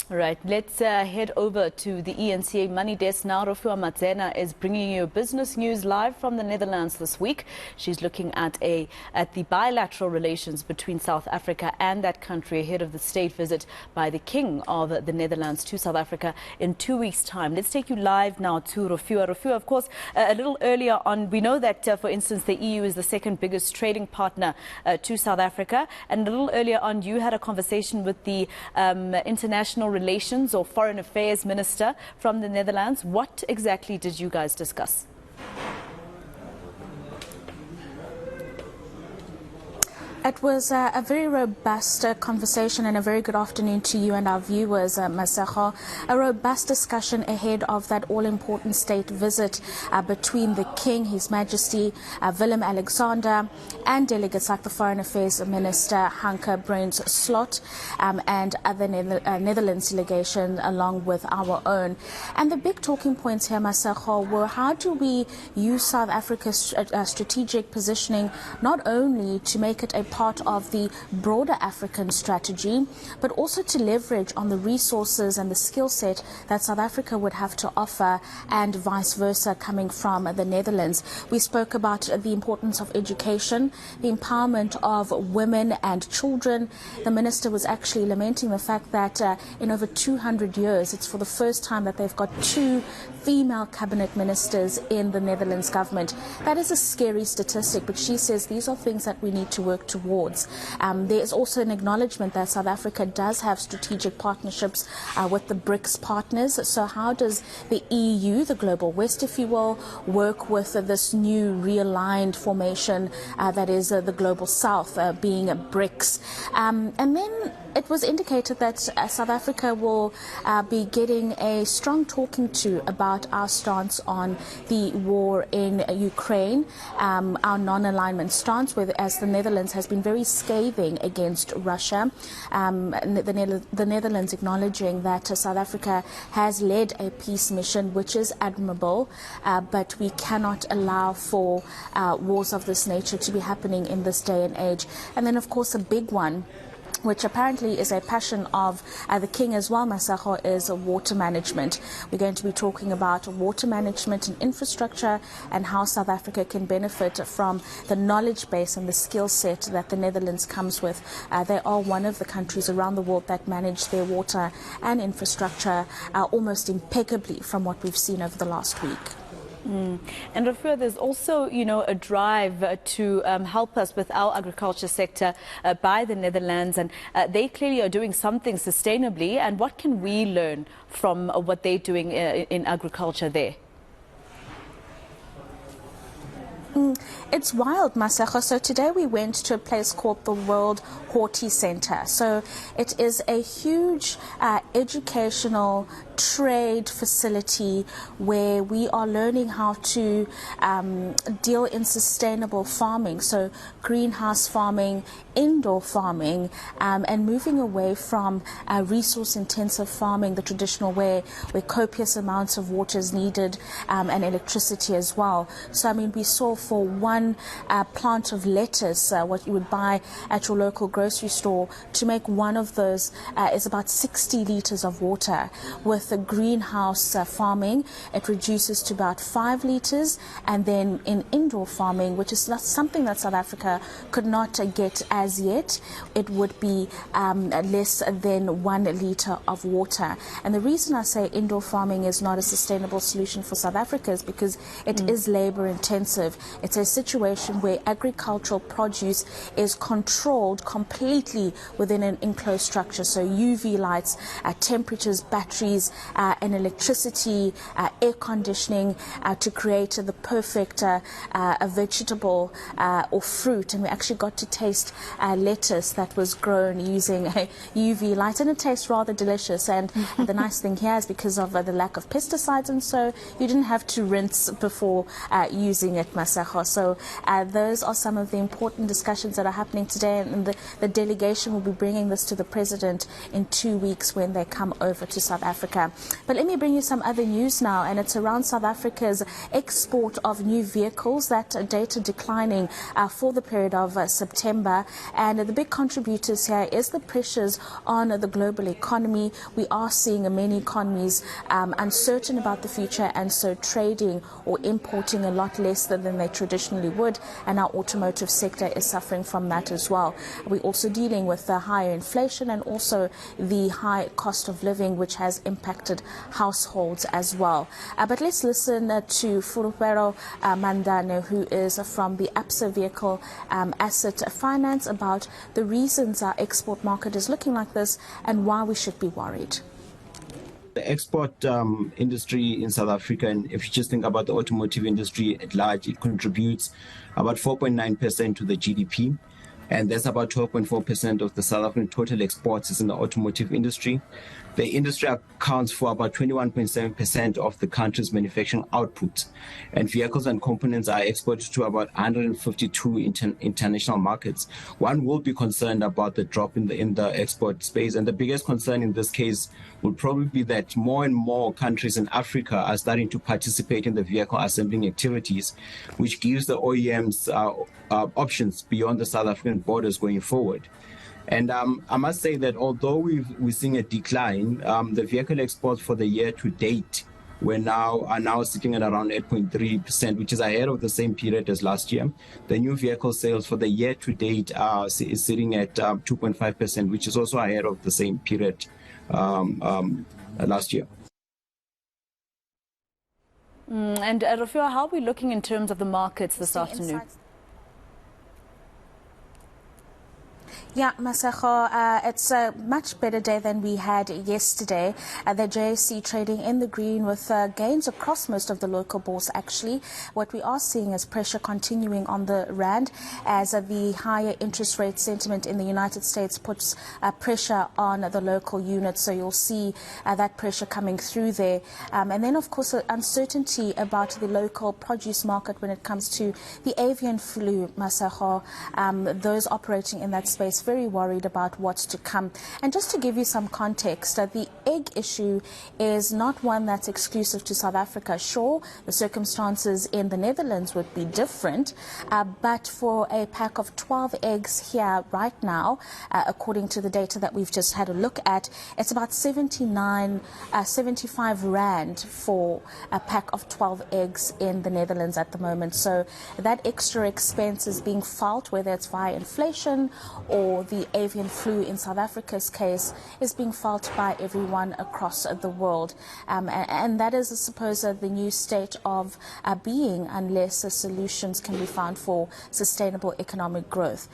All right, let's head over to the eNCA Money Desk now. Rofhiwa Madzena is bringing you business news live from the Netherlands this week. She's looking at the bilateral relations between South Africa and that country ahead of the state visit by the King of the Netherlands to South Africa in 2 weeks' time. Let's take you live now to Rofhiwa. Rofhiwa, of course, a little earlier on, we know that, for instance, the EU is the second biggest trading partner to South Africa. And a little earlier on, you had a conversation with the International Relations or Foreign Affairs Minister from the Netherlands. What exactly did you guys discuss? It was a very robust conversation, and a very good afternoon to you and our viewers, Masejo. A robust discussion ahead of that all-important state visit between the King, His Majesty Willem-Alexander, and delegates like the Foreign Affairs Minister Hanke Bruins Slot and other Netherlands delegation along with our own. And the big talking points here, Masejo, were how do we use South Africa's strategic positioning not only to make it a part of the broader African strategy, but also to leverage on the resources and the skill set that South Africa would have to offer, and vice versa coming from the Netherlands. We spoke about the importance of education, the empowerment of women and children. The minister was actually lamenting the fact that in over 200 years, it's for the first time that they've got 2 female cabinet ministers in the Netherlands government. That is a scary statistic, but she says these are things that we need to work towards. There is also an acknowledgement that South Africa does have strategic partnerships with the BRICS partners. So how does the EU, the Global West, if you will, work with this new realigned formation that is the Global South, being BRICS? And then it was indicated that South Africa will be getting a strong talking to about our stance on the war in Ukraine, our non-alignment stance, as the Netherlands has been very scathing against Russia. The Netherlands acknowledging that South Africa has led a peace mission, which is admirable, but we cannot allow for wars of this nature to be happening in this day and age. And then, of course, a big one, which apparently is a passion of the King as well, Masejo, is water management. We're going to be talking about water management and infrastructure and how South Africa can benefit from the knowledge base and the skill set that the Netherlands comes with. They are one of the countries around the world that manage their water and infrastructure almost impeccably from what we've seen over the last week. And Rofhiwa, there's also, a drive to help us with our agriculture sector by the Netherlands, and they clearly are doing something sustainably. And what can we learn from what they're doing in agriculture there? It's wild, Masejo. So today we went to a place called the World Horti Center. So it is a huge educational trade facility where we are learning how to deal in sustainable farming, so greenhouse farming, indoor farming, and moving away from resource-intensive farming, the traditional way, where copious amounts of water is needed, and electricity as well. So, I mean, we saw for one plant of lettuce, what you would buy at your local grocery store, to make one of those is about 60 liters of water. With the greenhouse farming, it reduces to about 5 liters, and then in indoor farming, which is not something that South Africa could not get as yet, it would be less than 1 liter of water. And the reason I say indoor farming is not a sustainable solution for South Africa is because it is labor intensive. It's a situation where agricultural produce is controlled completely within an enclosed structure. So UV lights, temperatures, batteries, and electricity, air conditioning to create the perfect vegetable or fruit. And we actually got to taste lettuce that was grown using UV light, and it tastes rather delicious. And the nice thing here is because of the lack of pesticides, and so you didn't have to rinse before using it, Masejo. So those are some of the important discussions that are happening today, and the delegation will be bringing this to the President in 2 weeks when they come over to South Africa. Africa. But let me bring you some other news now, and it's around South Africa's export of new vehicles. That data declining for the period of September, and the big contributors here is the pressures on the global economy. We are seeing many economies uncertain about the future, and so trading or importing a lot less than they traditionally would, and our automotive sector is suffering from that as well. We're also dealing with the higher inflation and also the high cost of living, which has impacted households as well. But let's listen to Rofhiwa Madzena, who is from the ABSA Vehicle Asset Finance, about the reasons our export market is looking like this and why we should be worried. The export industry in South Africa, and if you just think about the automotive industry at large, it contributes about 4.9% to the GDP. And that's about 12.4% of the South African total exports is in the automotive industry. The industry accounts for about 21.7% of the country's manufacturing output. And vehicles and components are exported to about 152 international markets. One will be concerned about the drop in the export space. And the biggest concern in this case would probably be that more and more countries in Africa are starting to participate in the vehicle assembling activities, which gives the OEMs options beyond the South African borders going forward. And I must say that although we're seeing a decline, the vehicle exports for the year to date are now sitting at around 8.3%, which is ahead of the same period as last year. The new vehicle sales for the year to date is sitting at 2.5%, which is also ahead of the same period last year. And Rofhiwa, how are we looking in terms of the markets this afternoon? Yeah, Masego, it's a much better day than we had yesterday. The JSE trading in the green with gains across most of the local bourse, actually. What we are seeing is pressure continuing on the rand as the higher interest rate sentiment in the United States puts pressure on the local units. So you'll see that pressure coming through there. And then, of course, uncertainty about the local produce market when it comes to the avian flu, Masego. Those operating in that space very worried about what's to come. And just to give you some context, the egg issue is not one that's exclusive to South Africa. Sure, the circumstances in the Netherlands would be different, but for a pack of 12 eggs here right now, according to the data that we've just had a look at, it's about 75 rand for a pack of 12 eggs in the Netherlands at the moment. So that extra expense is being felt, whether it's via inflation or the avian flu in South Africa's case, is being felt by everyone across the world. And that is, I suppose, the new state of being, unless solutions can be found for sustainable economic growth.